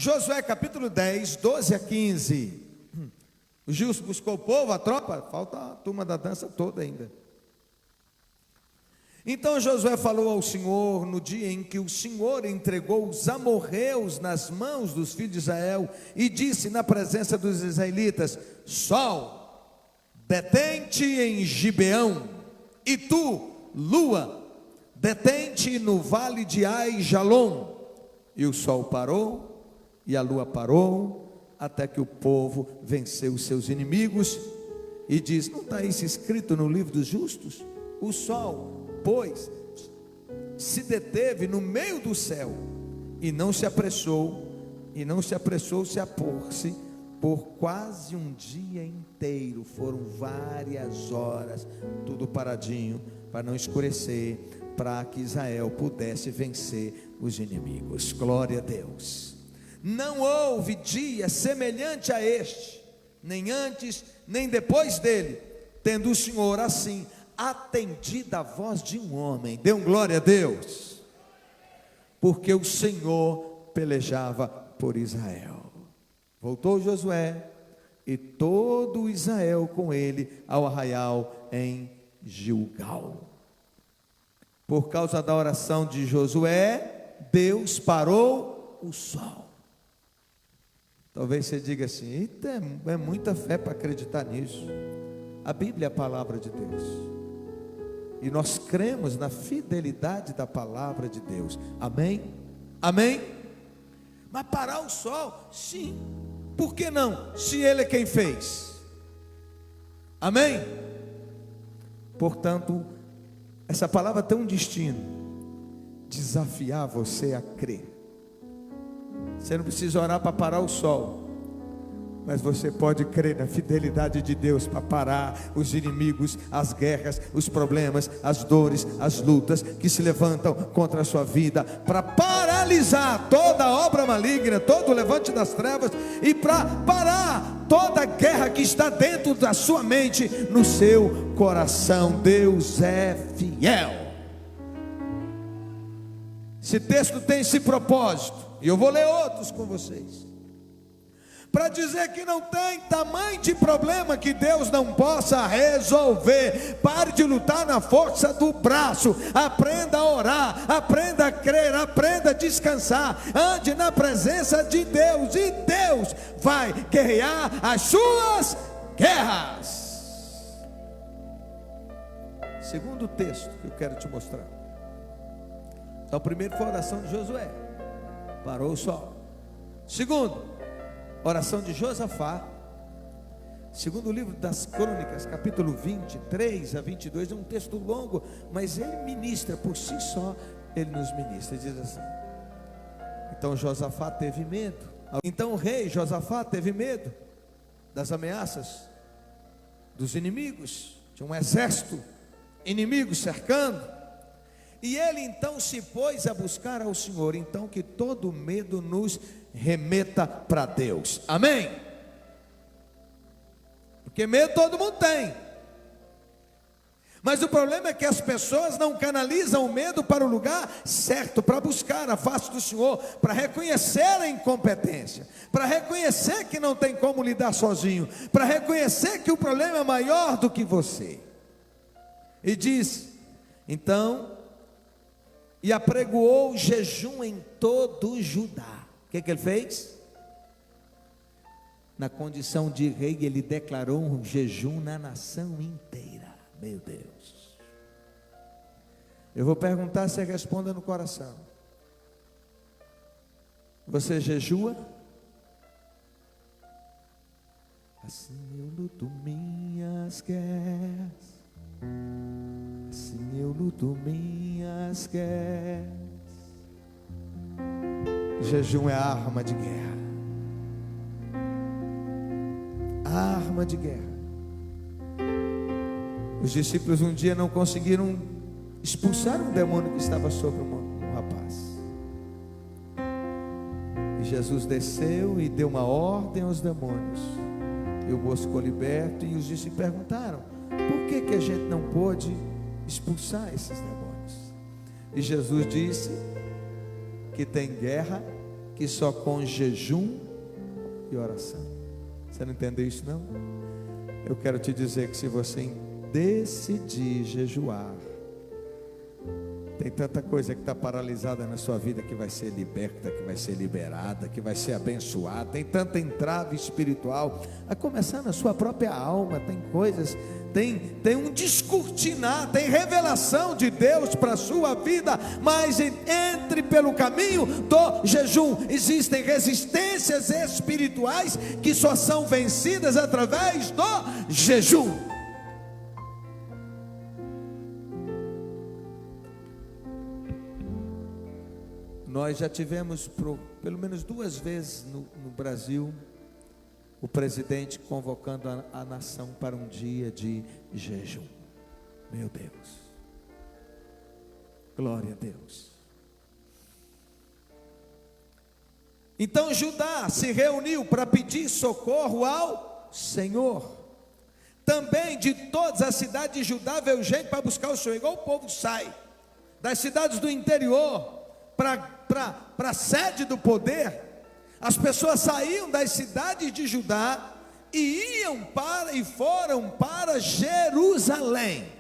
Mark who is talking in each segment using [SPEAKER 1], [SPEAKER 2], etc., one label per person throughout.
[SPEAKER 1] Josué capítulo 10, 12 a 15. O Gilson buscou o povo, a tropa, falta a turma da dança toda ainda. Então Josué falou ao Senhor no dia em que o Senhor entregou os amorreus nas mãos dos filhos de Israel e disse na presença dos israelitas: Sol, detente em Gibeão, e tu, lua, detente no vale de Ai-Jalon. E o sol parou e a lua parou, até que o povo venceu os seus inimigos. E diz, não está isso escrito no livro dos justos? O sol, pois, se deteve no meio do céu e não se apressou-se a pôr-se por quase um dia inteiro. Foram várias horas, tudo paradinho, para não escurecer, para que Israel pudesse vencer os inimigos. Glória a Deus. Não houve dia semelhante a este, nem antes, nem depois dele, tendo o Senhor assim atendido a voz de um homem. Dê um glória a Deus, porque o Senhor pelejava por Israel. Voltou Josué e todo Israel com ele ao arraial em Gilgal. Por causa da oração de Josué, Deus parou o sol. Talvez você diga assim, eita, é muita fé para acreditar nisso. A Bíblia é a palavra de Deus, e nós cremos na fidelidade da palavra de Deus. Amém? Amém? Mas parar o sol? Sim. Por que não? Se Ele é quem fez. Amém? Portanto, essa palavra tem um destino: desafiar você a crer. Você não precisa orar para parar o sol, mas você pode crer na fidelidade de Deus para parar os inimigos, as guerras, os problemas, as dores, as lutas que se levantam contra a sua vida, para paralisar toda obra maligna, todo o levante das trevas, e para parar toda guerra que está dentro da sua mente, no seu coração. Deus é fiel. Esse texto tem esse propósito, e eu vou ler outros com vocês, para dizer que não tem tamanho de problema que Deus não possa resolver. Pare de lutar na força do braço, aprenda a orar, aprenda a crer, aprenda a descansar, ande na presença de Deus, e Deus vai guerrear as suas guerras. Segundo texto que eu quero te mostrar. Então, o primeiro foi a oração de Josué, parou o sol. Segundo, oração de Josafá, segundo o livro das Crônicas, capítulo 23 a 22, é um texto longo, mas ele ministra por si só, ele nos ministra, diz assim: então Josafá teve medo, então o rei Josafá teve medo das ameaças dos inimigos, tinha um exército inimigo cercando, e ele então se pôs a buscar ao Senhor. Então que todo medo nos remeta para Deus. Amém? Porque medo todo mundo tem, mas o problema é que as pessoas não canalizam o medo para o lugar certo, para buscar a face do Senhor, para reconhecer a incompetência, para reconhecer que não tem como lidar sozinho, para reconhecer que o problema é maior do que você. E diz, então, e apregoou jejum em todo o Judá. O que ele fez? Na condição de rei, ele declarou um jejum na nação inteira. Meu Deus, eu vou perguntar, você responda no coração: você jejua? Assim eu luto minhas guerras, assim eu luto minhas guerras. Jejum é a arma de guerra. A arma de guerra. Os discípulos um dia não conseguiram expulsar um demônio que estava sobre um rapaz. E Jesus desceu e deu uma ordem aos demônios, e o moço ficou liberto. E os discípulos perguntaram: por que a gente não pôde expulsar esses demônios? E Jesus disse que tem guerra que só com jejum e oração. Você não entendeu isso não? Eu quero te dizer que se você decidir jejuar, tem tanta coisa que está paralisada na sua vida que vai ser liberta, que vai ser liberada, que vai ser abençoada. Tem tanta entrave espiritual, a começar na sua própria alma. Tem coisas, tem um descortinar, tem revelação de Deus para a sua vida. Mas entre pelo caminho do jejum. Existem resistências espirituais que só são vencidas através do jejum. Nós já tivemos, pelo menos 2 vezes no Brasil, o presidente convocando a nação para um dia de jejum. Meu Deus, glória a Deus. Então Judá se reuniu para pedir socorro ao Senhor. Também de todas as cidades de Judá veio gente para buscar o Senhor. Igual o povo sai das cidades do interior para a sede do poder. As pessoas saíam das cidades de Judá e foram para Jerusalém.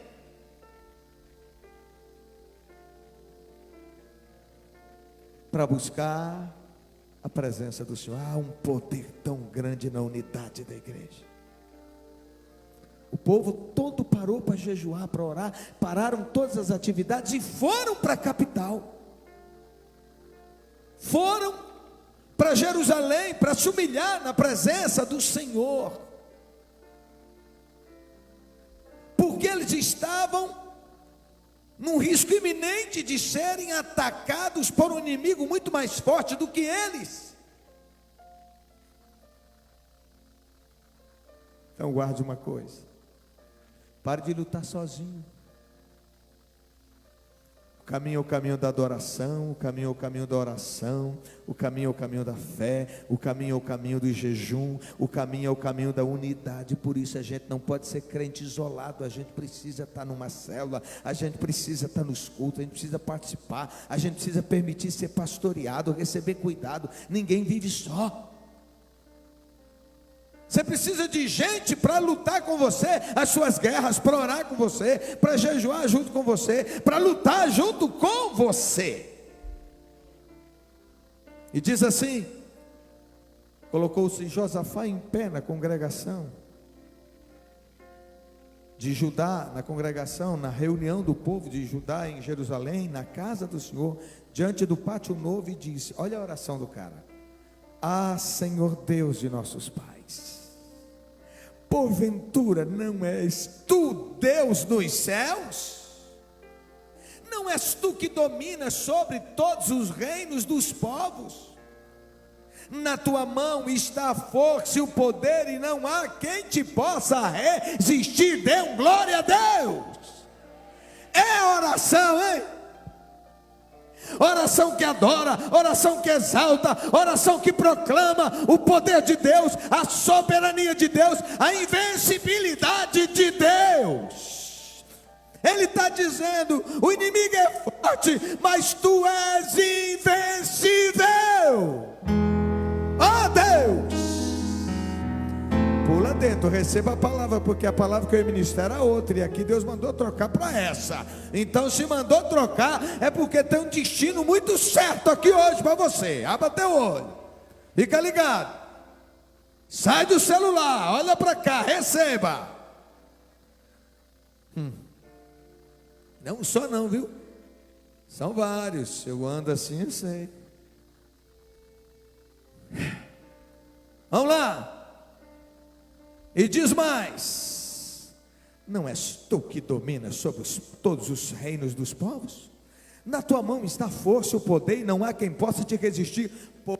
[SPEAKER 1] Para buscar a presença do Senhor. Há um poder tão grande na unidade da igreja. O povo todo parou para jejuar, para orar. Pararam todas as atividades e foram para a capital. Foram para Jerusalém para se humilhar na presença do Senhor, porque eles estavam num risco iminente de serem atacados por um inimigo muito mais forte do que eles. Então guarde uma coisa: pare de lutar sozinho. O caminho é o caminho da adoração, o caminho é o caminho da oração, o caminho é o caminho da fé, o caminho é o caminho do jejum, o caminho é o caminho da unidade. Por isso a gente não pode ser crente isolado, a gente precisa estar numa célula, a gente precisa estar nos cultos, a gente precisa participar, a gente precisa permitir ser pastoreado, receber cuidado. Ninguém vive só. Você precisa de gente para lutar com você as suas guerras, para orar com você, para jejuar junto com você, para lutar junto com você. E diz assim: colocou-se Josafá em pé na congregação de Judá, na congregação, na reunião do povo de Judá em Jerusalém, na casa do Senhor, diante do pátio novo, e disse: olha a oração do cara: ah, Senhor Deus de nossos pais, porventura não és tu Deus nos céus? Não és tu que dominas sobre todos os reinos dos povos? Na tua mão está a força e o poder, e não há quem te possa resistir. Dê um glória a Deus. É oração, hein? Oração que adora, oração que exalta, oração que proclama o poder de Deus, a soberania de Deus, a invencibilidade de Deus. Ele está dizendo: o inimigo é forte, mas tu és invencível. Ó Deus, pula dentro, receba a palavra, porque a palavra que eu ia ministrar era outra, e aqui Deus mandou trocar para essa. Então se mandou trocar, é porque tem um destino muito certo aqui hoje para você. Abra teu olho, fica ligado, sai do celular, olha para cá, receba. Não só não, viu? São vários. Eu ando assim, eu sei. Vamos lá. E diz mais: não és tu que dominas sobre todos os reinos dos povos? Na tua mão está a força e o poder, e não há quem possa te resistir.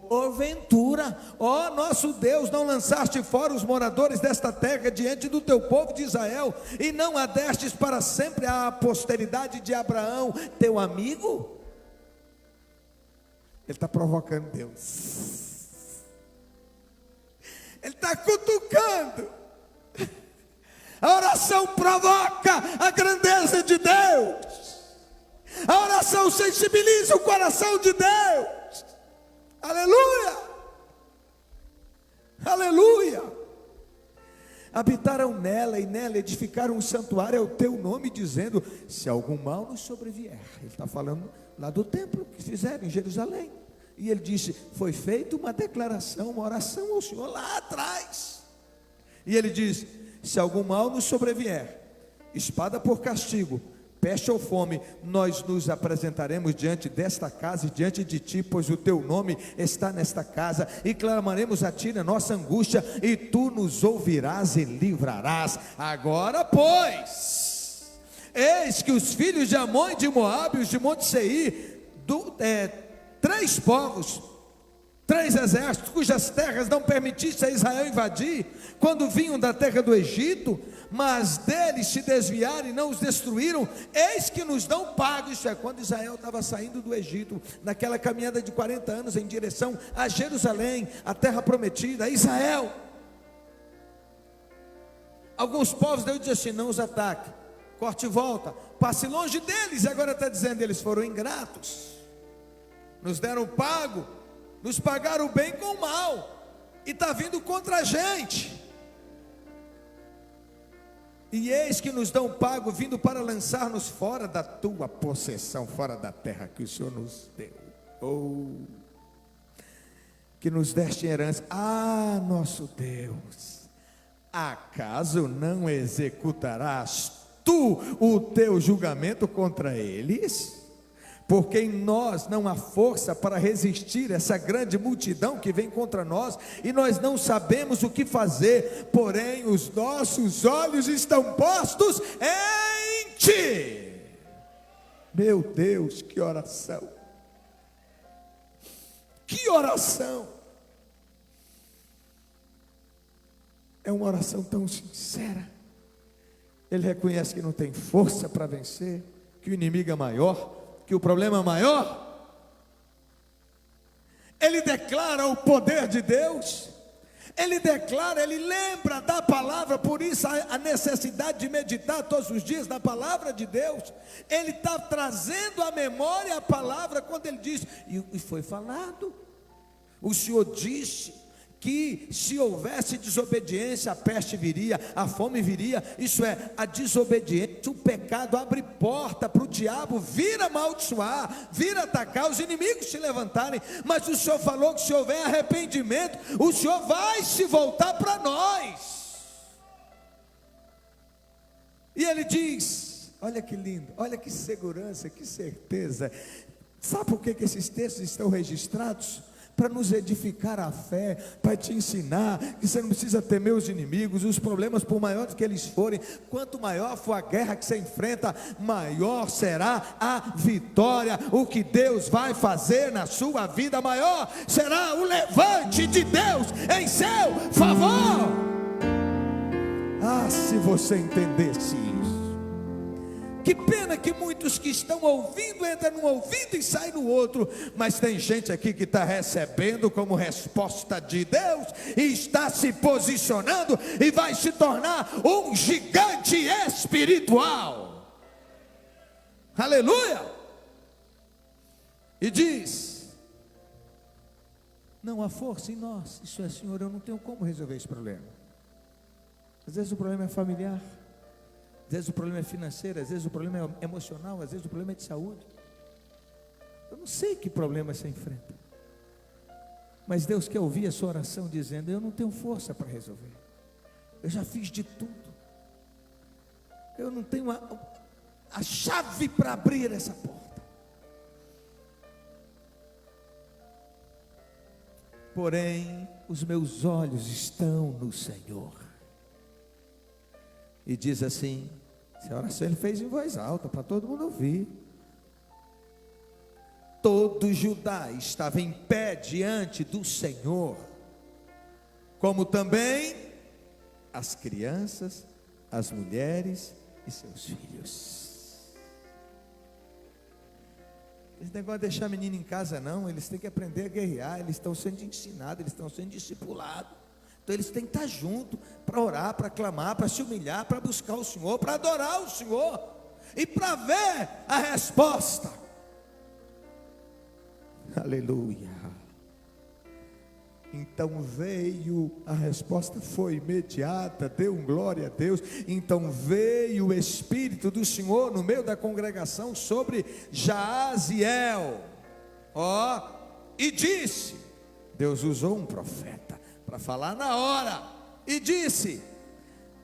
[SPEAKER 1] Porventura, ó nosso Deus, não lançaste fora os moradores desta terra diante do teu povo de Israel, e não a destes para sempre a posteridade de Abraão, teu amigo? Ele está provocando Deus. Ele está cutucando. A oração provoca a grandeza de Deus. A oração sensibiliza o coração de Deus. Aleluia. habitaram nela e nela edificaram um santuário ao teu nome, dizendo: se algum mal nos sobrevier. Ele está falando lá do templo que fizeram em Jerusalém. E ele disse: foi feita uma declaração, uma oração ao Senhor lá atrás. E ele diz: se algum mal nos sobrevier, espada por castigo, peste ou fome, nós nos apresentaremos diante desta casa e diante de ti, pois o teu nome está nesta casa, e clamaremos a ti na nossa angústia, e tu nos ouvirás e livrarás. Agora, pois, eis que os filhos de Amon e de Moabe, os de Monte Seir, 3 povos, 3 exércitos, cujas terras não permitiste a Israel invadir, quando vinham da terra do Egito, mas deles se desviaram e não os destruíram, eis que nos dão pago. Isso é quando Israel estava saindo do Egito, naquela caminhada de 40 anos em direção a Jerusalém, a terra prometida, a Israel. Alguns povos Deus diz assim: não os ataque, corte e volta, passe longe deles. E agora está dizendo: eles foram ingratos, nos deram pago, nos pagaram o bem com o mal, e está vindo contra a gente. E eis que nos dão pago, vindo para lançar-nos fora da tua possessão, fora da terra que o Senhor nos deu, que nos deste em herança. Ah, nosso Deus, acaso não executarás tu o teu julgamento contra eles? Porque em nós não há força para resistir essa grande multidão que vem contra nós, e nós não sabemos o que fazer, porém os nossos olhos estão postos em ti. Meu Deus, que oração! Que oração! É uma oração tão sincera. Ele reconhece que não tem força para vencer, que o inimigo é maior, que o problema é maior. Ele declara o poder de Deus, ele declara, ele lembra da palavra. Por isso a necessidade de meditar todos os dias na palavra de Deus. Ele está trazendo à memória a palavra, quando ele diz: e foi falado, o Senhor disse que se houvesse desobediência, a peste viria, a fome viria. Isso é, a desobediência, o pecado abre porta para o diabo vir amaldiçoar, vir atacar, os inimigos se levantarem. Mas o Senhor falou que se houver arrependimento, o Senhor vai se voltar para nós. E ele diz: olha que lindo, olha que segurança, que certeza. Sabe por que esses textos estão registrados? Para nos edificar a fé, para te ensinar que você não precisa temer os inimigos, os problemas, por maiores que eles forem. Quanto maior for a guerra que você enfrenta, maior será a vitória. O que Deus vai fazer na sua vida, maior será o levante de Deus em seu favor. Ah, se você entendesse isso. Que pena que muitos que estão ouvindo entram num ouvido e saem no outro. Mas tem gente aqui que está recebendo como resposta de Deus, e está se posicionando, e vai se tornar um gigante espiritual. Aleluia! E diz: não há força em nós. Isso é, Senhor, eu não tenho como resolver esse problema. Às vezes o problema é familiar, às vezes o problema é financeiro, às vezes o problema é emocional, às vezes o problema é de saúde. Eu não sei que problema você enfrenta, mas Deus quer ouvir a sua oração dizendo: eu não tenho força para resolver, eu já fiz de tudo, eu não tenho a chave para abrir essa porta. Porém, os meus olhos estão no Senhor. E diz assim, essa oração ele fez em voz alta, para todo mundo ouvir. Todo Judá estava em pé diante do Senhor, como também as crianças, as mulheres e seus filhos. Esse negócio de deixar menino em casa não, eles têm que aprender a guerrear, eles estão sendo ensinados, eles estão sendo discipulados. Então eles têm que estar juntos para orar, para clamar, para se humilhar, para buscar o Senhor, para adorar o Senhor e para ver a resposta. Aleluia. Então veio, a resposta foi imediata, deu um glória a Deus. Então veio o Espírito do Senhor no meio da congregação sobre Jaaziel, e disse, Deus usou um profeta para falar na hora, e disse: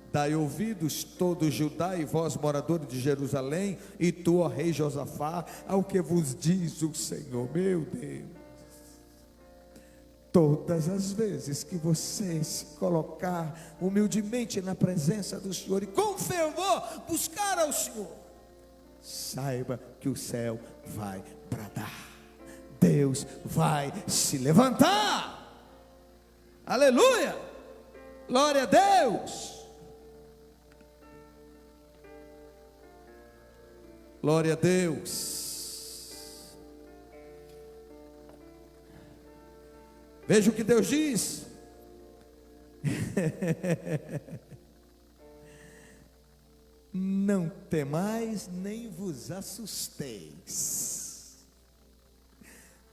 [SPEAKER 1] dai ouvidos todo Judá e vós moradores de Jerusalém, e tu, ó rei Josafá, ao que vos diz o Senhor. Meu Deus, todas as vezes que você se colocar humildemente na presença do Senhor e com fervor buscar ao Senhor, saiba que o céu vai bradar, Deus vai se levantar. Aleluia, glória a Deus, glória a Deus. Veja o que Deus diz. Não temais nem vos assusteis,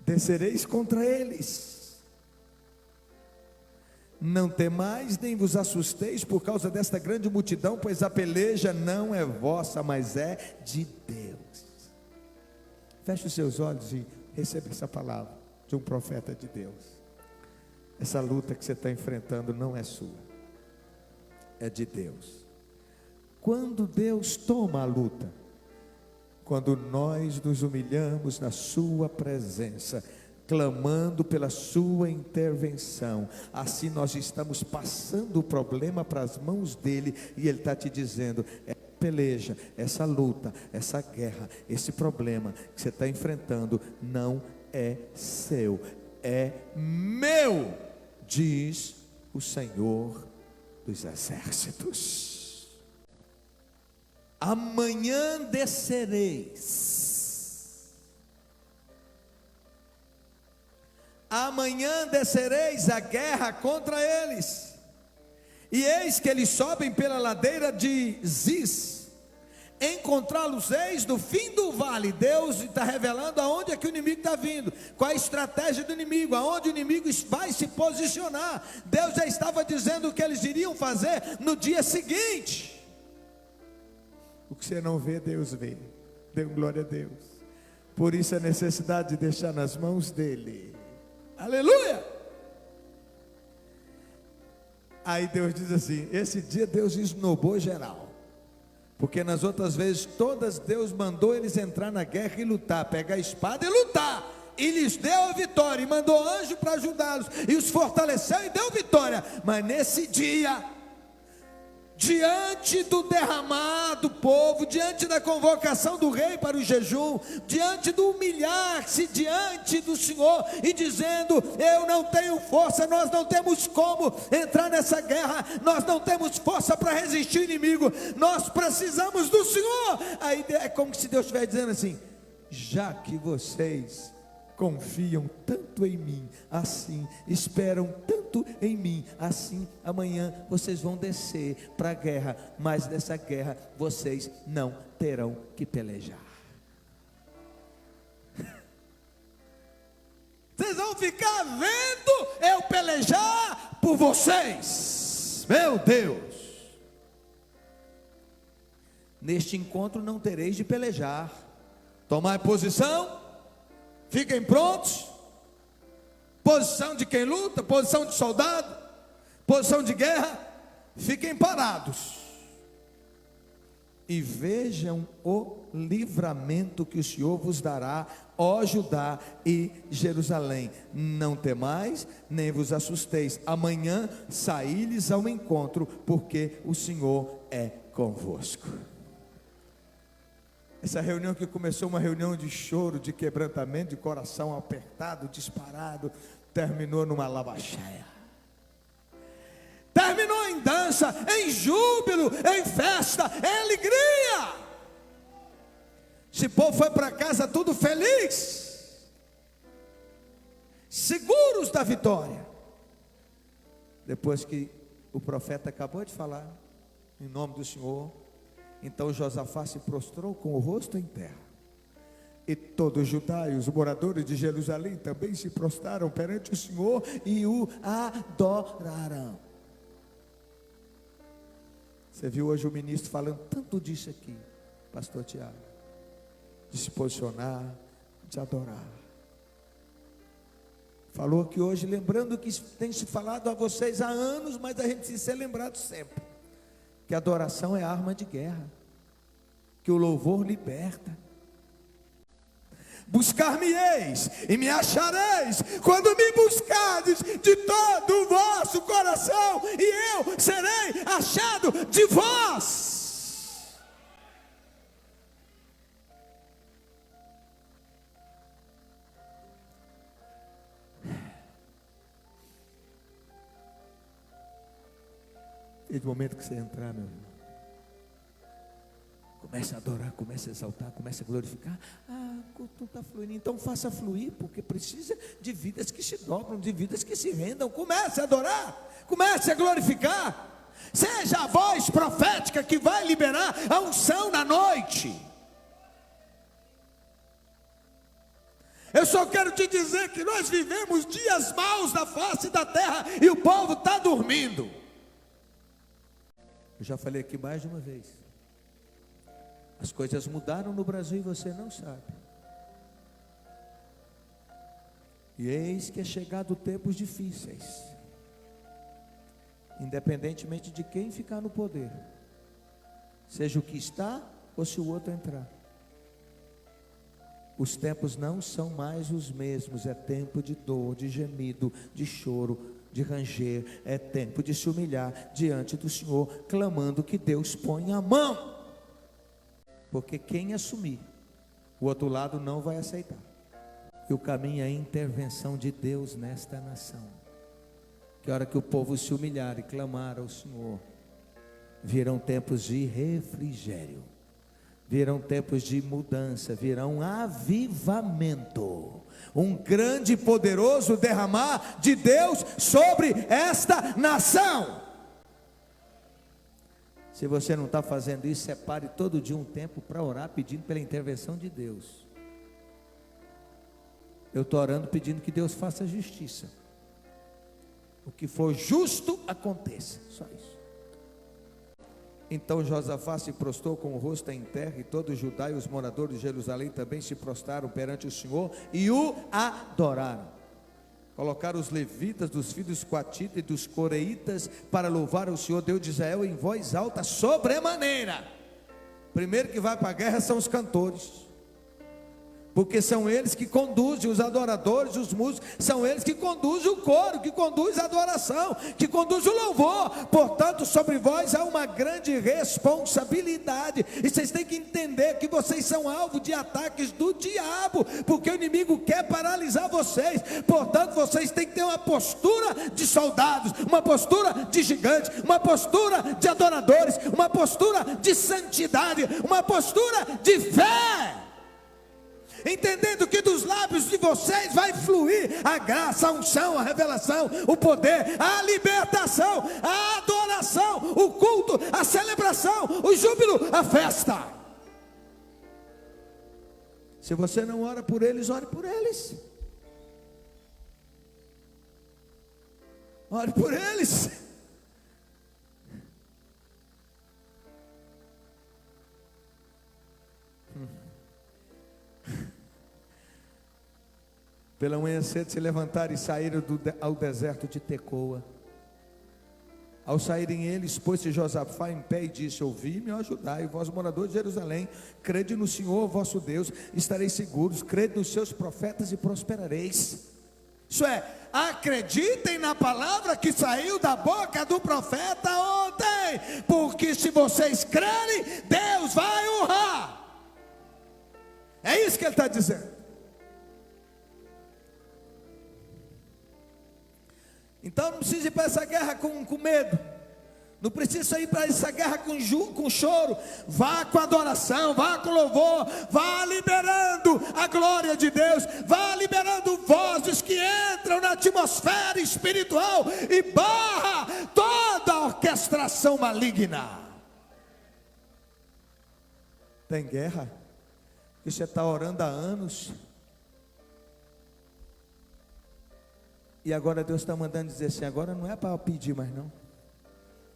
[SPEAKER 1] descereis contra eles. Não temais nem vos assusteis por causa desta grande multidão, pois a peleja não é vossa, mas é de Deus. Feche os seus olhos e receba essa palavra de um profeta de Deus. Essa luta que você está enfrentando não é sua, é de Deus. Quando Deus toma a luta, quando nós nos humilhamos na sua presença, clamando pela sua intervenção, assim nós estamos passando o problema para as mãos dele, e ele está te dizendo: peleja, essa luta, essa guerra, esse problema que você está enfrentando não é seu, é meu, diz o Senhor dos exércitos. Amanhã descereis, amanhã descereis a guerra contra eles, e eis que eles sobem pela ladeira de Ziz, encontrá-los eis no fim do vale. Deus está revelando aonde é que o inimigo está vindo, qual a estratégia do inimigo, aonde o inimigo vai se posicionar. Deus já estava dizendo o que eles iriam fazer no dia seguinte. O que você não vê, Deus vê. Dê glória a Deus. Por isso a necessidade de deixar nas mãos dele. Aleluia! Aí Deus diz assim: esse dia Deus esnobou geral, porque nas outras vezes todas Deus mandou eles entrar na guerra e lutar, pegar a espada e lutar, e lhes deu a vitória, e mandou anjo para ajudá-los, e os fortaleceu e deu vitória. Mas nesse dia, diante do derramado povo, diante da convocação do rei para o jejum, diante do humilhar-se diante do Senhor e dizendo: eu não tenho força, nós não temos como entrar nessa guerra, nós não temos força para resistir ao inimigo, nós precisamos do Senhor. Aí é como se Deus estivesse dizendo assim: já que vocês confiam tanto em mim, assim, esperam tanto em mim, assim, amanhã vocês vão descer para a guerra, mas nessa guerra vocês não terão que pelejar. Vocês vão ficar vendo eu pelejar por vocês. Meu Deus! Neste encontro não tereis de pelejar. Tomai posição. Fiquem prontos, posição de quem luta, posição de soldado, posição de guerra. Fiquem parados e vejam o livramento que o Senhor vos dará, ó Judá e Jerusalém. Não temais, nem vos assusteis, amanhã saí-lhes ao encontro, porque o Senhor é convosco. Essa reunião que começou uma reunião de choro, de quebrantamento, de coração apertado, disparado, terminou numa lavacheia. Terminou em dança, em júbilo, em festa, em alegria. Esse povo foi para casa tudo feliz, seguros da vitória. Depois que o profeta acabou de falar, em nome do Senhor, então Josafá se prostrou com o rosto em terra, E todos os Judá e os moradores de Jerusalém também se prostraram perante o Senhor e o adoraram. Você viu hoje o ministro falando tanto disso aqui, pastor Tiago, de se posicionar, de adorar. Falou que hoje, lembrando que tem se falado a vocês há anos, mas a gente precisa ser lembrado sempre, que a adoração é arma de guerra, que o louvor liberta. Buscar-me-eis e me achareis, quando me buscardes de todo o vosso coração, e eu serei achado de vós. Desde o momento que você entrar, meu irmão, comece a adorar, comece a exaltar, comece a glorificar. O culto está fluindo, então faça fluir, porque precisa de vidas que se dobram, de vidas que se rendam. Comece a adorar, comece a glorificar. Seja a voz profética que vai liberar a unção na noite. Eu só quero te dizer que nós vivemos dias maus na face da terra e o povo está dormindo. Eu já falei aqui mais de uma vez. As coisas mudaram no Brasil e você não sabe. E eis que é chegado tempos difíceis. Independentemente de quem ficar no poder, seja o que está ou se o outro entrar, os tempos não são mais os mesmos. É tempo de dor, de gemido, de choro, de ranger. É tempo de se humilhar diante do Senhor, clamando que Deus ponha a mão. Porque quem assumir, o outro lado não vai aceitar. E o caminho é a intervenção de Deus nesta nação. Que a hora que o povo se humilhar e clamar ao Senhor, virão tempos de refrigério, virão tempos de mudança, virão avivamento, um grande e poderoso derramar de Deus sobre esta nação. Se você não está fazendo isso, separe todo dia um tempo para orar, pedindo pela intervenção de Deus. Eu estou orando pedindo que Deus faça justiça. O que for justo aconteça, só isso. Então Josafá se prostrou com o rosto em terra, e todo o Judá e os moradores de Jerusalém também se prostraram perante o Senhor e o adoraram. Colocaram os levitas dos filhos coatitas e dos coreitas para louvar o Senhor Deus de Israel em voz alta sobremaneira. Primeiro que vai para a guerra são os cantores, porque são eles que conduzem os adoradores, os músicos, são eles que conduzem o coro, que conduzem a adoração, que conduzem o louvor. Portanto, sobre vós há uma grande responsabilidade, e vocês têm que entender que vocês são alvo de ataques do diabo, porque o inimigo quer paralisar vocês. Portanto, vocês têm que ter uma postura de soldados, uma postura de gigantes, uma postura de adoradores, uma postura de santidade, uma postura de fé, entendendo que dos lábios de vocês vai fluir a graça, a unção, a revelação, o poder, a libertação, a adoração, o culto, a celebração, o júbilo, a festa. Se você não ora por eles, ore por eles. Ore por eles. Pela manhã cedo se levantaram e saíram ao deserto de Tecoa. Ao saírem eles, pôs-se Josafá em pé e disse: ouvi-me, ó Judá, e vós moradores de Jerusalém, crede no Senhor vosso Deus, estareis seguros, crede nos seus profetas e prosperareis. Isso é, acreditem na palavra que saiu da boca do profeta ontem, porque se vocês crerem, Deus vai honrar. É isso que ele está dizendo. Então não precisa ir para essa guerra com medo, não precisa ir para essa guerra com choro. Vá com adoração, vá com louvor, vá liberando a glória de Deus, vá liberando vozes que entram na atmosfera espiritual e barra toda a orquestração maligna. Tem guerra? que você está orando há anos, e agora Deus está mandando dizer assim: agora não é para pedir mais não,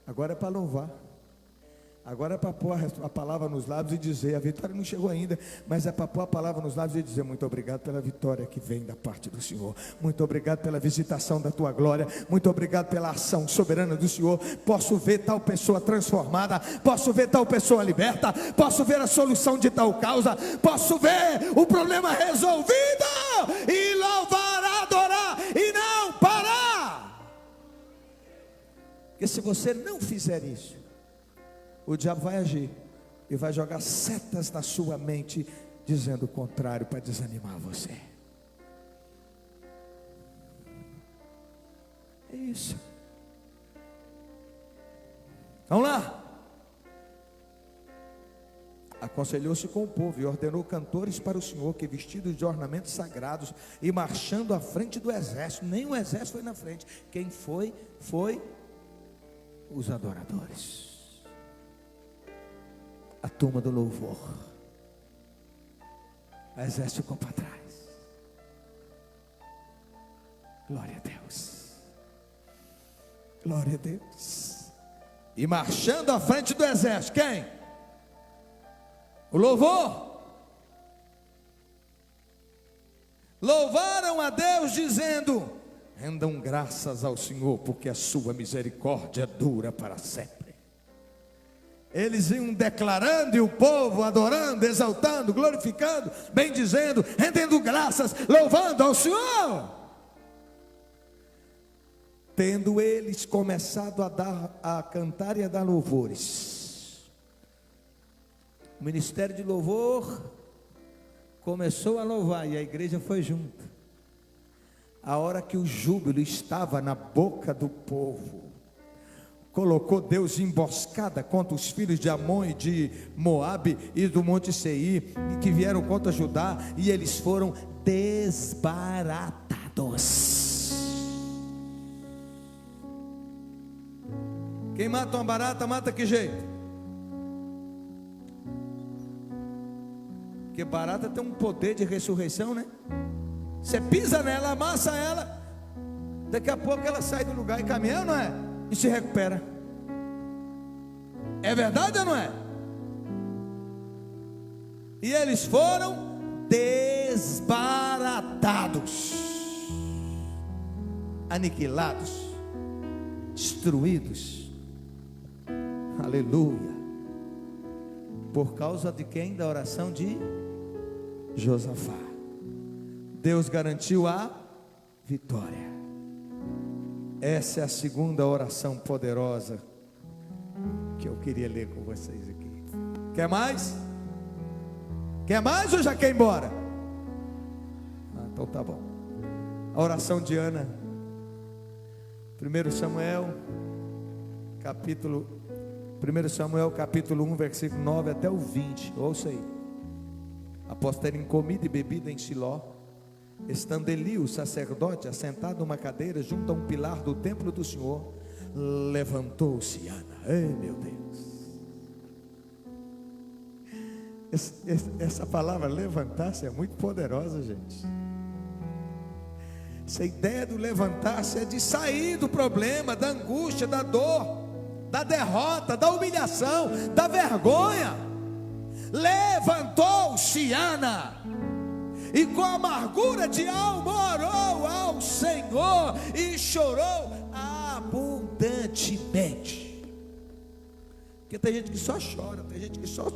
[SPEAKER 1] agora é para louvar, agora é para pôr a palavra nos lábios e dizer: a vitória não chegou ainda, mas é para pôr a palavra nos lábios e dizer: muito obrigado pela vitória que vem da parte do Senhor, muito obrigado pela visitação da tua glória, muito obrigado pela ação soberana do Senhor. Posso ver tal pessoa transformada, posso ver tal pessoa liberta, posso ver a solução de tal causa, posso ver o problema resolvido, e louvar, adorar e não parar. Porque se você não fizer isso, o diabo vai agir e vai jogar setas na sua mente, dizendo o contrário, para desanimar você. É isso. Vamos lá. Aconselhou-se com o povo e ordenou cantores para o Senhor, que vestidos de ornamentos sagrados e marchando à frente do exército. Nem o exército foi na frente. Quem foi? Foi os adoradores, a turma do louvor. O exército ficou para trás. Glória a Deus, glória a Deus. E marchando à frente do exército, quem? O louvor. Louvaram a Deus dizendo: rendam graças ao Senhor, porque a sua misericórdia dura para sempre. Eles iam declarando, e o povo adorando, exaltando, glorificando, bendizendo, rendendo graças, louvando ao Senhor. Tendo eles começado a cantar e a dar louvores, o ministério de louvor começou a louvar e a igreja foi junto. A hora que o júbilo estava na boca do povo, colocou Deus emboscada contra os filhos de Amon e de Moabe e do Monte Seir, que vieram contra Judá, e eles foram desbaratados. Quem mata uma barata, mata que jeito? Porque barata tem um poder de ressurreição, né? Você pisa nela, amassa ela, daqui a pouco ela sai do lugar e caminha, não é? E se recupera. É verdade ou não é? E eles foram desbaratados, aniquilados, destruídos. Aleluia. Por causa de quem? Da oração de Josafá. Deus garantiu a vitória. Essa é a segunda oração poderosa que eu queria ler com vocês aqui. Quer mais? Quer mais ou já quer ir embora? Então tá bom. A oração de Ana, 1 Samuel capítulo 1, versículo 9 até o 20. Ouça aí. Após terem comido e bebido em Siló, estando Eli, o sacerdote, assentado numa cadeira junto a um pilar do templo do Senhor, levantou-se Ana. Ei, meu Deus, essa palavra levantar-se é muito poderosa, gente. Essa ideia do levantar-se é de sair do problema, da angústia, da dor, da derrota, da humilhação, da vergonha. Levantou-se Ana, e com amargura de alma orou ao Senhor e chorou abundantemente. Porque tem gente que só chora, tem gente que só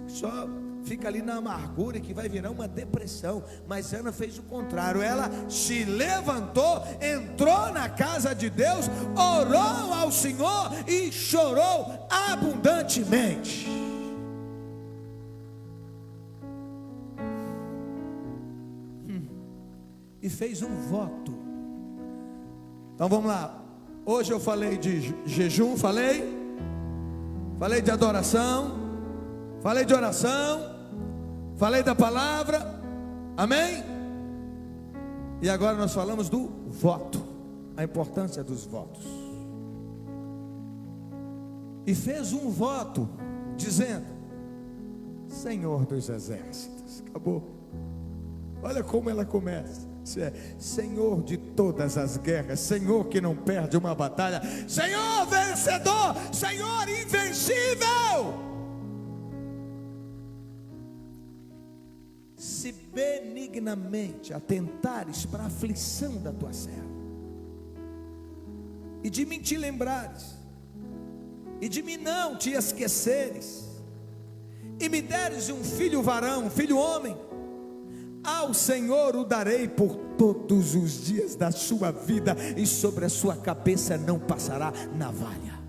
[SPEAKER 1] só fica ali na amargura, e que vai virar uma depressão. Mas Ana fez o contrário. Ela se levantou, entrou na casa de Deus, orou ao Senhor e chorou abundantemente. E fez um voto. Então vamos lá. Hoje eu falei de jejum, falei de adoração, falei de oração, falei da palavra, amém? E agora nós falamos do voto, a importância dos votos. E fez um voto, dizendo: Senhor dos exércitos. Acabou. Olha como ela começa. Senhor de todas as guerras, Senhor que não perde uma batalha, Senhor vencedor, Senhor invencível. Se benignamente atentares para a aflição da tua serva, e de mim te lembrares, e de mim não te esqueceres, e me deres um filho varão, um filho homem, ao Senhor o darei por todos os dias da sua vida, e sobre a sua cabeça não passará navalha.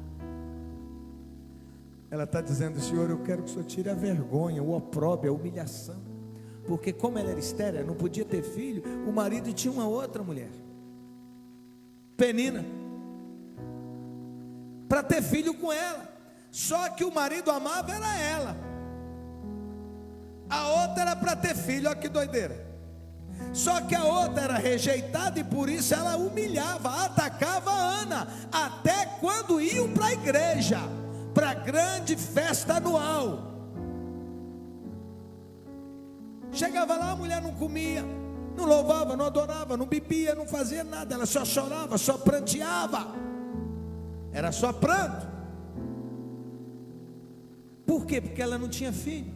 [SPEAKER 1] Ela está dizendo: Senhor, eu quero que o Senhor tire a vergonha, o opróbrio, a humilhação, porque como ela era estéril, não podia ter filho, o marido tinha uma outra mulher, Penina, para ter filho com ela, só que o marido amava era ela, a outra era para ter filho. Olha que doideira. Só que a outra era rejeitada, e por isso ela humilhava, atacava a Ana, até quando iam para a igreja, para a grande festa anual. Chegava lá, a mulher não comia, não louvava, não adorava, não bebia, não fazia nada, ela só chorava, só pranteava, era só pranto. Por quê? Porque ela não tinha filho.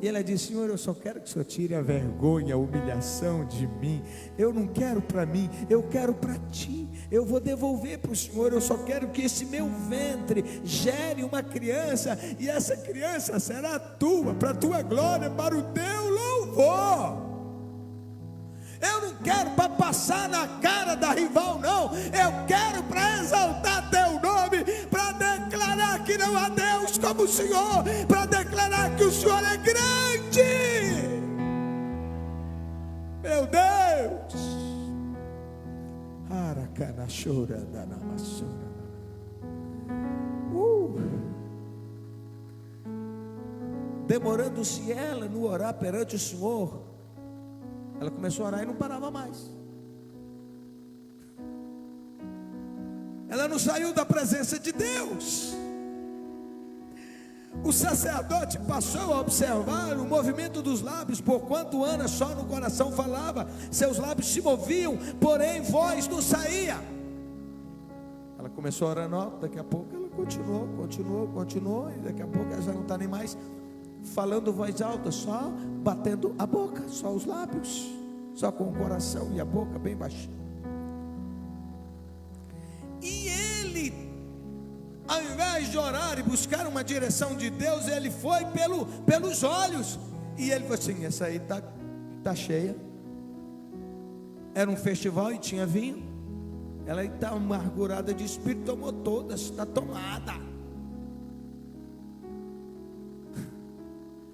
[SPEAKER 1] E ela disse: Senhor, eu só quero que o Senhor tire a vergonha, a humilhação de mim. Eu não quero para mim, eu quero para ti. Eu vou devolver para o Senhor. Eu só quero que esse meu ventre gere uma criança, e essa criança será tua, para a tua glória, para o teu louvor. Eu não quero para passar na cara da rival, não. Eu quero para exaltar teu nome, para declarar que não há Deus como o Senhor, para declarar que o Senhor é grande. Meu Deus. Aracanachora da namassura. Demorando-se ela no orar perante o Senhor, ela começou a orar e não parava mais. Ela não saiu da presença de Deus. O sacerdote passou a observar o movimento dos lábios, porquanto Ana só no coração falava, seus lábios se moviam, porém voz não saía. Ela começou a orar no alto, daqui a pouco ela continuou, e daqui a pouco ela já não está nem mais falando voz alta, só batendo a boca, só os lábios, só com o coração e a boca bem baixinho. E ele, ao invés de orar e buscar uma direção de Deus, ele foi pelos olhos. E ele falou assim: essa aí tá cheia. Era um festival e tinha vinho. Ela está amargurada de espírito, tomou todas, está tomada.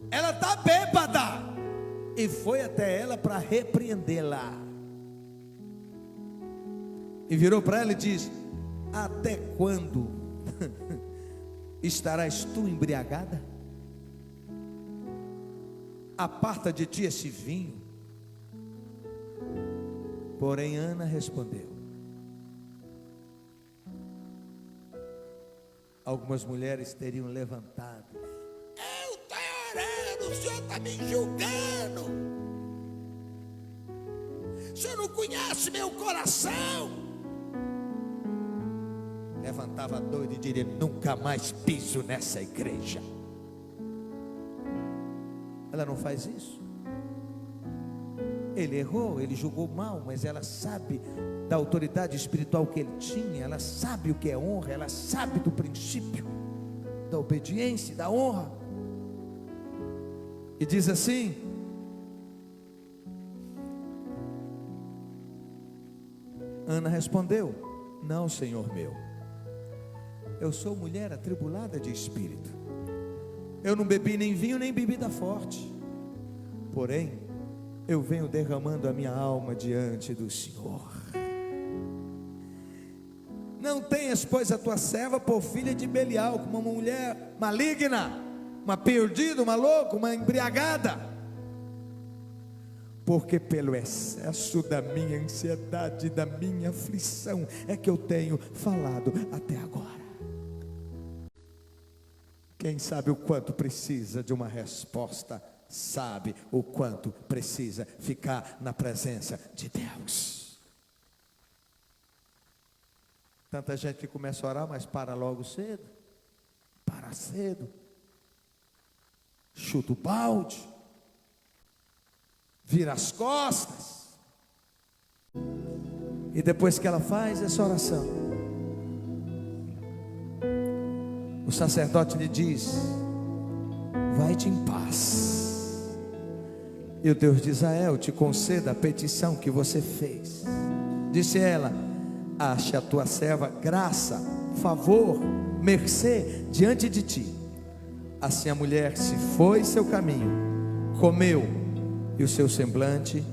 [SPEAKER 1] Ela está bêbada. E foi até ela para repreendê-la. E virou para ela e disse: até quando estarás tu embriagada? Aparta de ti esse vinho. Porém Ana respondeu. Algumas mulheres teriam levantado: eu estou orando, o senhor está me julgando, o senhor não conhece meu coração. Levantava doido e diria: nunca mais piso nessa igreja. Ela não faz isso. Ele errou, ele julgou mal, mas ela sabe da autoridade espiritual que ele tinha, ela sabe o que é honra, ela sabe do princípio da obediência, da honra. E diz assim: Ana respondeu: não, Senhor meu, eu sou mulher atribulada de espírito. Eu não bebi nem vinho nem bebida forte, porém eu venho derramando a minha alma diante do Senhor. Não tenhas, pois, a tua serva por filha de Belial, como uma mulher maligna, uma perdida, uma louca, uma embriagada. Porque pelo excesso da minha ansiedade, da minha aflição, é que eu tenho falado até agora. Quem sabe o quanto precisa de uma resposta, sabe o quanto precisa ficar na presença de Deus. Tanta gente que começa a orar, mas para logo cedo. Para cedo. Chuta o balde. Vira as costas. E depois que ela faz essa oração, o sacerdote lhe diz: vai-te em paz, e o Deus de Israel te conceda a petição que você fez. Disse ela: ache a tua serva graça, favor, mercê diante de ti. Assim a mulher se foi seu caminho, comeu, e o seu semblante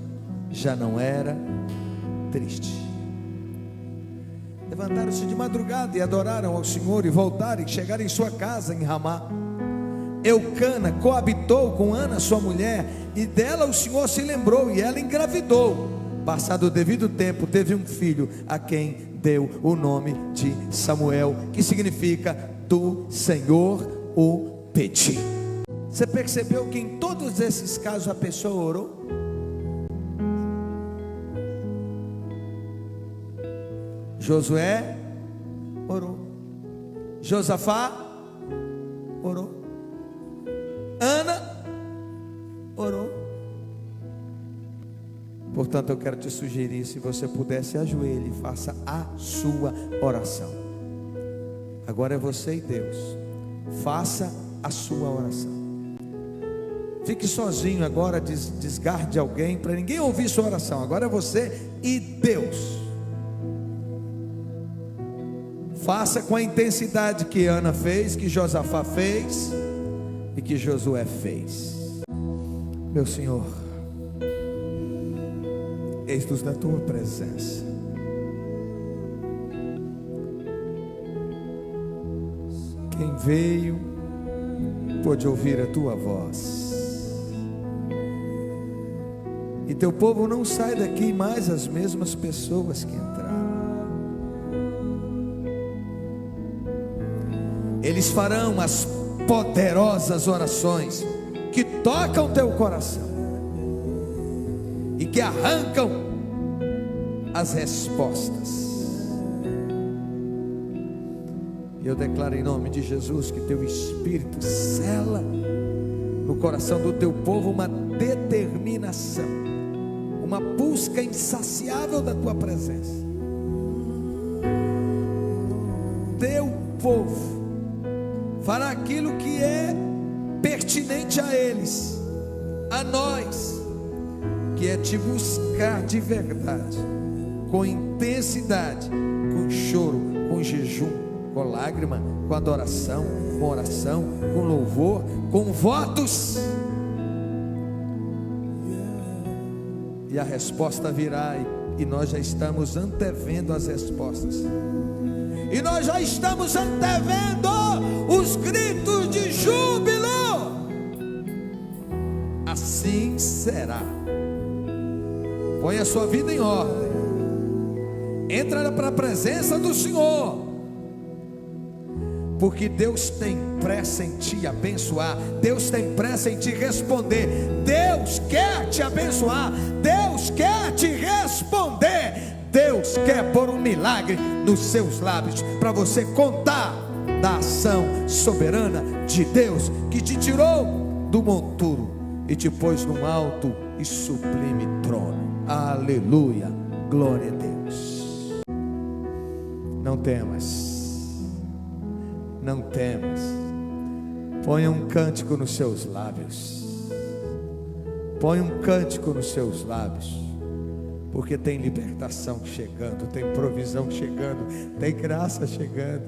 [SPEAKER 1] já não era triste. Levantaram-se de madrugada e adoraram ao Senhor, e voltaram e chegaram em sua casa em Ramá. Eucana coabitou com Ana sua mulher, e dela o Senhor se lembrou, e ela engravidou. Passado o devido tempo, teve um filho, a quem deu o nome de Samuel, que significa do Senhor o pedi. Você percebeu que em todos esses casos a pessoa orou? Josué orou, Josafá orou, Ana orou. Portanto, eu quero te sugerir, se você pudesse, ajoelhe e faça a sua oração. Agora é você e Deus. Faça a sua oração. Fique sozinho agora, desgarde alguém para ninguém ouvir sua oração. Agora é você e Deus. Faça com a intensidade que Ana fez, que Josafá fez e que Josué fez. Meu Senhor, eis-nos na tua presença. Quem veio pôde ouvir a tua voz. E teu povo não sai daqui mais as mesmas pessoas que entraram. Eles farão as poderosas orações que tocam teu coração e que arrancam as respostas. Eu declaro em nome de Jesus que teu Espírito sela no coração do teu povo uma determinação, uma busca insaciável da tua presença. Teu povo fará aquilo que é pertinente a eles, a nós, que é te buscar de verdade, com intensidade, com choro, com jejum, com lágrima, com adoração, com oração, com louvor, com votos. E a resposta virá, e nós já estamos antevendo as respostas. E nós já estamos antevendo os gritos de júbilo. Assim será. Põe a sua vida em ordem. Entra para a presença do Senhor. Porque Deus tem pressa em te abençoar. Deus tem pressa em te responder. Deus quer te abençoar. Deus quer te responder. Deus quer pôr um milagre nos seus lábios, para você contar da ação soberana de Deus, que te tirou do monturo e te pôs num alto e sublime trono. Aleluia, glória a Deus. Não temas, não temas. Ponha um cântico nos seus lábios. Ponha um cântico nos seus lábios. Porque tem libertação chegando, tem provisão chegando, tem graça chegando.